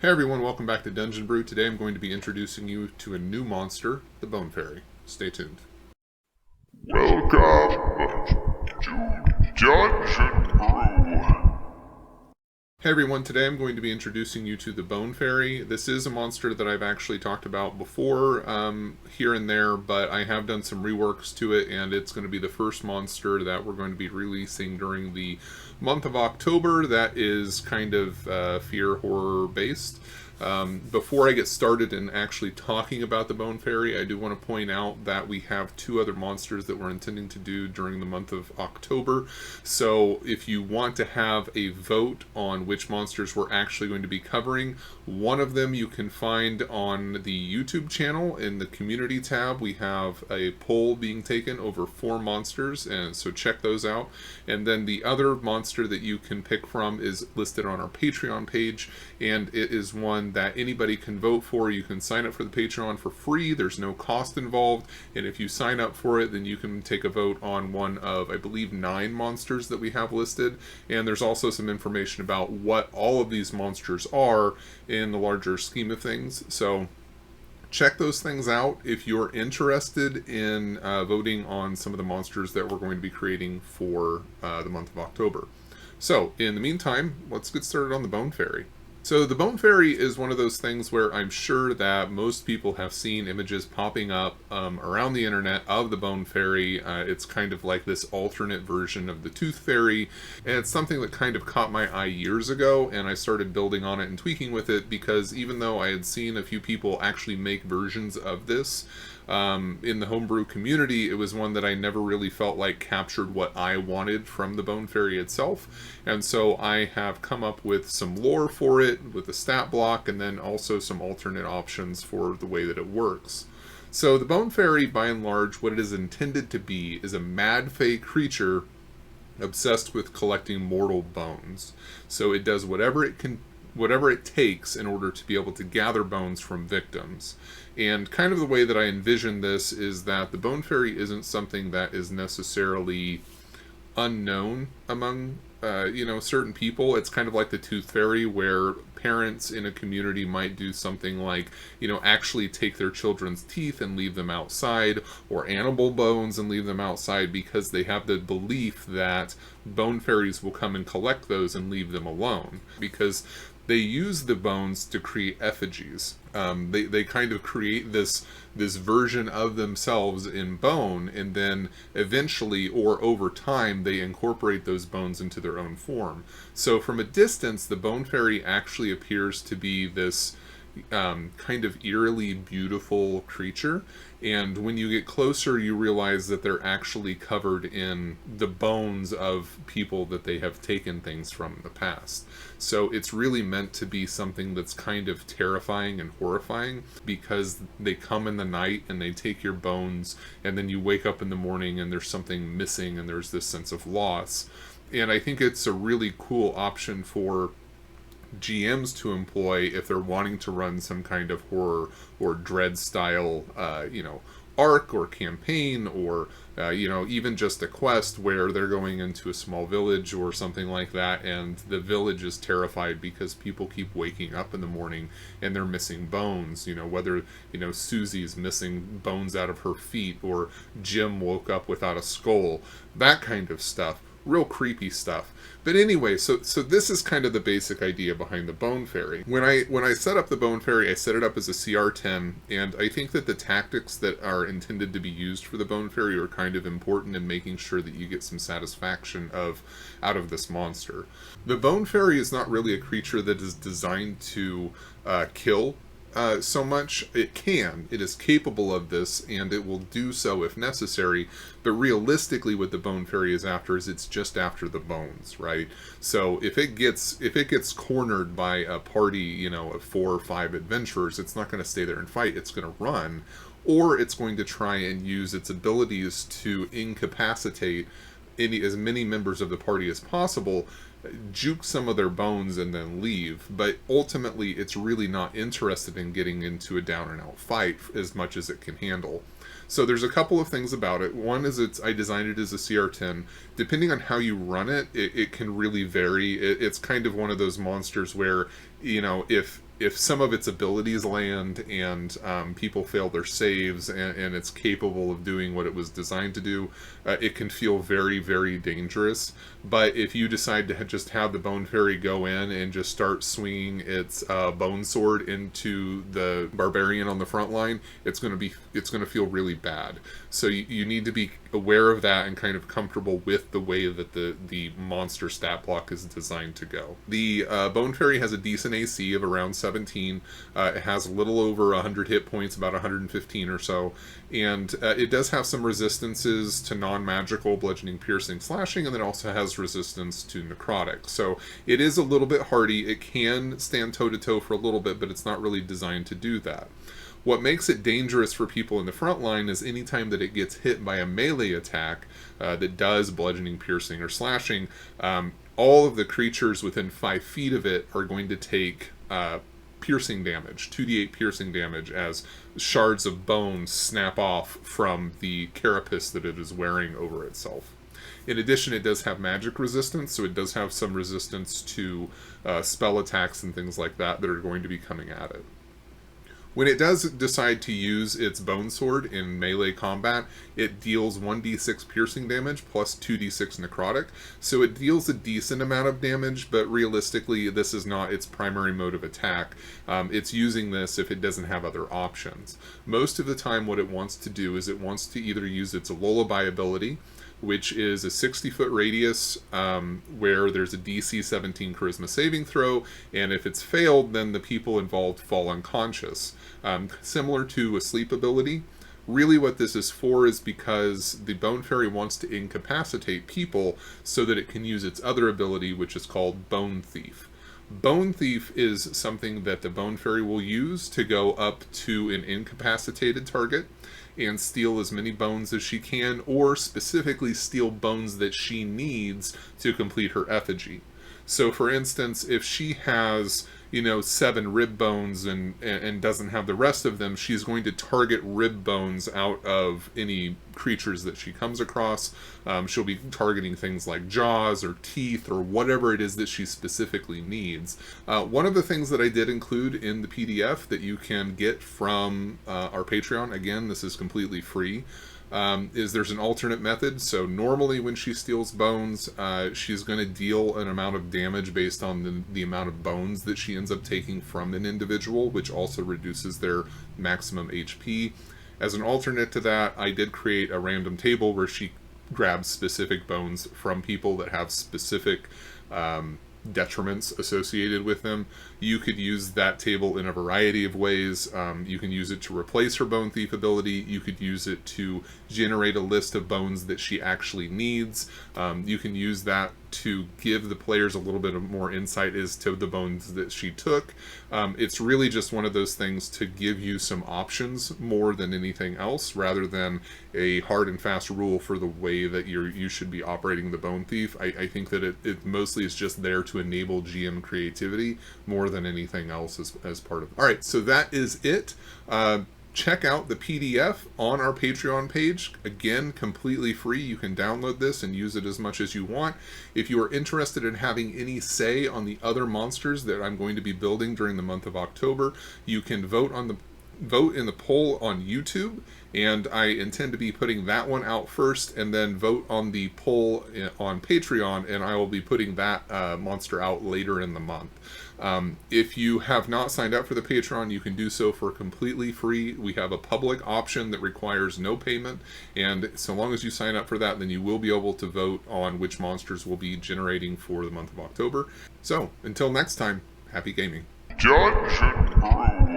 Hey everyone, welcome back to Dungeon Brew. Today I'm going to be introducing you to a new monster, the Bone Faerie. Stay tuned. Welcome to Dungeon Brew. Hey everyone, today I'm going to be introducing you to the Bone Faerie. This is a monster that I've actually talked about before here and there, but I have done some reworks to it, and it's going to be the first monster that we're going to be releasing during the month of October that is kind of fear horror based. Before I get started in actually talking about the Bone Faerie, I do want to point out that we have two other monsters that we're intending to do during the month of October. So if you want to have a vote on which monsters we're actually going to be covering, one of them you can find on the YouTube channel. In the community tab, we have a poll being taken over 4 monsters, and so check those out. And then the other monster that you can pick from is listed on our Patreon page, and it is one that anybody can vote for. You can sign up for the Patreon for free. There's no cost involved, and if you sign up for it, then you can take a vote on one of, I believe, 9 monsters that we have listed. And there's also some information about what all of these monsters are in the larger scheme of things. So check those things out if you're interested in voting on some of the monsters that we're going to be creating for the month of October. So in the meantime, let's get started on the Bone Faerie. So the Bone Faerie is one of those things where I'm sure that most people have seen images popping up around the internet of the Bone Faerie. It's kind of like this alternate version of the Tooth Fairy, and it's something that kind of caught my eye years ago, and I started building on it and tweaking with it because even though I had seen a few people actually make versions of this, in the homebrew community, it was one that I never really felt like captured what I wanted from the Bone Faerie itself. And so I have come up with some lore for it, with a stat block, and then also some alternate options for the way that it works. So the Bone Faerie, by and large, what it is intended to be is a mad fae creature obsessed with collecting mortal bones. So it does whatever it takes in order to be able to gather bones from victims. And kind of the way that I envision this is that the Bone Faerie isn't something that is necessarily unknown among certain people. It's kind of like the Tooth Fairy, where parents in a community might do something like, actually take their children's teeth and leave them outside, or animal bones and leave them outside, because they have the belief that Bone Fairies will come and collect those and leave them alone, because they use the bones to create effigies. They kind of create this version of themselves in bone, and then eventually, or over time, they incorporate those bones into their own form. So from a distance, the Bone Faerie actually appears to be this kind of eerily beautiful creature, and when you get closer you realize that they're actually covered in the bones of people that they have taken things from in the past. So it's really meant to be something that's kind of terrifying and horrifying, because they come in the night and they take your bones, and then you wake up in the morning and there's something missing and there's this sense of loss. And I think it's a really cool option for GMs to employ if they're wanting to run some kind of horror or dread style, arc or campaign, or even just a quest where they're going into a small village or something like that, and the village is terrified because people keep waking up in the morning and they're missing bones. Whether Susie's missing bones out of her feet, or Jim woke up without a skull, that kind of stuff. Real creepy stuff. But anyway, so this is kind of the basic idea behind the Bone Faerie. When I set up the Bone Faerie, I set it up as a CR10, and I think that the tactics that are intended to be used for the Bone Faerie are kind of important in making sure that you get some satisfaction out of this monster. The Bone Faerie is not really a creature that is designed to kill so much. It is capable of this, and it will do so if necessary, but realistically what the Bone Faerie is after is it's just after the bones, right? So if it gets cornered by a party, of 4 or 5 adventurers, it's not going to stay there and fight. It's going to run, or it's going to try and use its abilities to incapacitate as many members of the party as possible, juke some of their bones, and then leave. But ultimately it's really not interested in getting into a down and out fight as much as it can handle. So there's a couple of things about it. One is I designed it as a CR10. Depending on how you run it, it can really vary. It's kind of one of those monsters where, if if some of its abilities land and people fail their saves and it's capable of doing what it was designed to do, it can feel very, very dangerous. But if you decide to just have the Bone Faerie go in and just start swinging its bone sword into the barbarian on the front line, it's going to feel really bad. So you need to be aware of that and kind of comfortable with the way that the monster stat block is designed to go. The Bone Faerie has a decent AC of around 17. It has a little over 100 hit points, about 115 or so, and it does have some resistances to non-magical bludgeoning, piercing, slashing, and then also has resistance to necrotic. So it is a little bit hardy. It can stand toe-to-toe for a little bit, but it's not really designed to do that. What makes it dangerous for people in the front line is anytime that it gets hit by a melee attack that does bludgeoning, piercing, or slashing, all of the creatures within 5 feet of it are going to take piercing damage, 2d8 piercing damage, as shards of bone snap off from the carapace that it is wearing over itself. In addition, it does have magic resistance, so it does have some resistance to spell attacks and things like that that are going to be coming at it. When it does decide to use its bone sword in melee combat, it deals 1d6 piercing damage plus 2d6 necrotic, so it deals a decent amount of damage, but realistically this is not its primary mode of attack. It's using this if it doesn't have other options. Most of the time what it wants to do is it wants to either use its lullaby ability, which is a 60-foot radius where there's a DC 17 charisma saving throw, and if it's failed, then the people involved fall unconscious. Similar to a sleep ability. Really what this is for is because the Bone Faerie wants to incapacitate people so that it can use its other ability, which is called Bone Thief. Bone Thief is something that the Bone Faerie will use to go up to an incapacitated target and steal as many bones as she can, or specifically steal bones that she needs to complete her effigy. So for instance, if she has 7 rib bones and doesn't have the rest of them, she's going to target rib bones out of any creatures that she comes across. She'll be targeting things like jaws or teeth or whatever it is that she specifically needs. One of the things that I did include in the PDF that you can get from our Patreon, again, this is completely free, is there's an alternate method. So normally when she steals bones, she's going to deal an amount of damage based on the amount of bones that she ends up taking from an individual, which also reduces their maximum HP. As an alternate to that, I did create a random table where she grabs specific bones from people that have specific detriments associated with them. You could use that table in a variety of ways. You can use it to replace her Bone Thief ability. You could use it to generate a list of bones that she actually needs. You can use that to give the players a little bit of more insight as to the bones that she took. It's really just one of those things to give you some options more than anything else, rather than a hard and fast rule for the way that you should be operating the Bone Thief. I think that it mostly is just there to enable GM creativity more than anything else as part of it. Alright, so that is it. Check out the PDF on our Patreon page. Again, completely free. You can download this and use it as much as you want. If you are interested in having any say on the other monsters that I'm going to be building during the month of October, you can vote in the poll on YouTube, and I intend to be putting that one out first, and then vote on the poll on Patreon, and I will be putting that monster out later in the month. If you have not signed up for the Patreon, you can do so for completely free. We have a public option that requires no payment, and so long as you sign up for that, then you will be able to vote on which monsters will be generating for the month of October. So, until next time, happy gaming. Dungeon Brew.